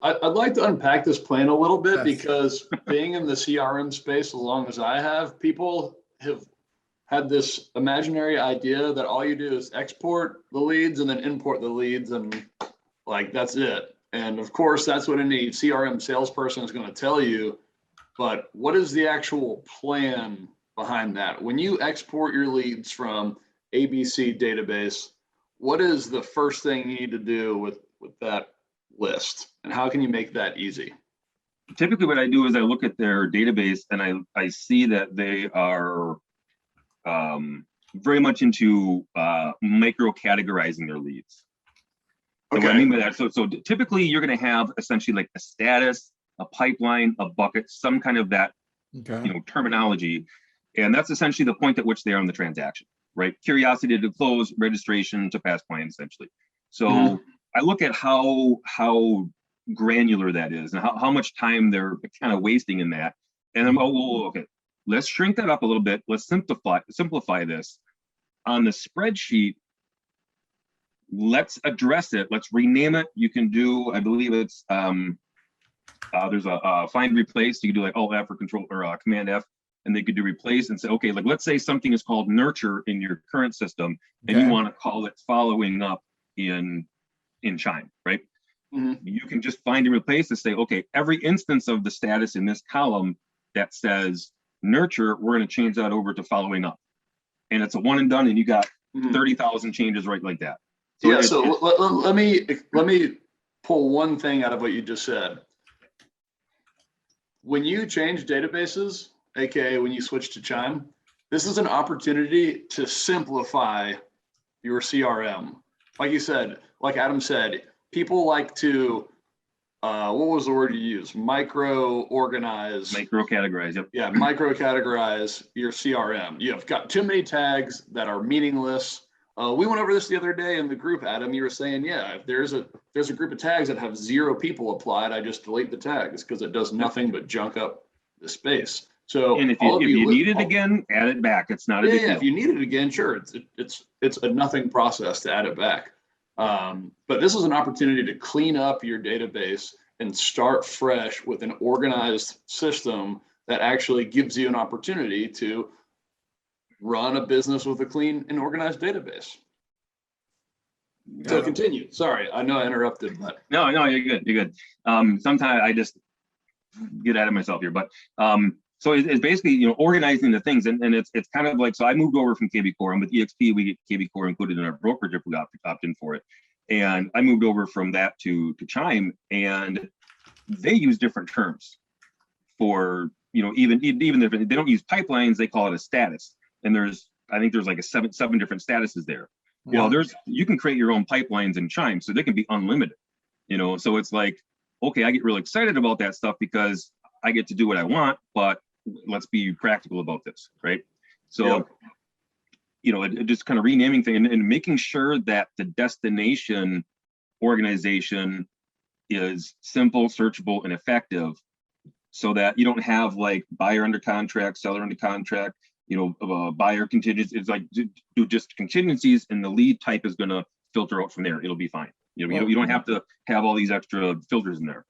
I'd like to unpack this plan a little bit Yes. because being in the CRM space as long as I have, people have had this imaginary idea that all you do is export the leads and then import the leads and like that's it. And of course, that's what any CRM salesperson is going to tell you. But what is the actual plan behind that? When you export your leads from ABC database, what is the first thing you need to do with that list? And how can you make that easy? Typically what I do is I look at their database and I see that they are very much into micro categorizing their leads. So what I mean by that, so typically you're going to have essentially like a status, a pipeline, a bucket, some kind of that terminology, and that's essentially the point at which they are in the transaction, right? Curiosity to close, registration to pass plan, essentially. So I look at how granular that is and how much time they're kind of wasting in that, and I'm okay. Let's shrink that up a little bit. Let's simplify this on the spreadsheet. Let's address it. Let's rename it. You can do, I believe it's there's a find replace. You can do like Alt F or Control or Command F, and they could do replace and say, okay, like let's say something is called nurture in your current system, and you want to call it following up in Chime, right? You can just find and replace and say, okay, every instance of the status in this column that says nurture, we're going to change that over to following up, and it's a one and done, and you got 30,000 changes right like that. So yeah. So let me pull one thing out of what you just said. When you change databases, aka when you switch to Chime, this is an opportunity to simplify your CRM. Like you said, like Adam said, people like to what was the word you used? Micro categorize. Yep. Yeah, micro categorize your CRM. You've got too many tags that are meaningless. We went over this the other day in the group, Adam. You were saying, yeah, if there's a group of tags that have 0 people applied, I just delete the tags because it does nothing but junk up the space. So, and if you need it again, add it back. It's not a big deal. If you need it again, sure, it's a nothing process to add it back. But this is an opportunity to clean up your database and start fresh with an organized system that actually gives you an opportunity to run a business with a clean and organized database. So continue. Sorry, I know I interrupted, but no, you're good. You're good. Sometimes I just get out of myself here, but so it's basically organizing the things, and it's kind of like, so I moved over from KB Core, and with EXP we get KB Core included in our brokerage if we opt in for it, and I moved over from that to Chime, and they use different terms for even if they don't use pipelines, they call it a status. And I think there's like seven different statuses there. Well, you can create your own pipelines in Chime, so they can be unlimited. So it's like, okay, I get really excited about that stuff because I get to do what I want, but let's be practical about this, right? So, just kind of renaming things and making sure that the destination organization is simple, searchable, and effective, so that you don't have like buyer under contract, seller under contract, buyer contingencies. It's like do just contingencies, and the lead type is going to filter out from there. It'll be fine. You don't have to have all these extra filters in there.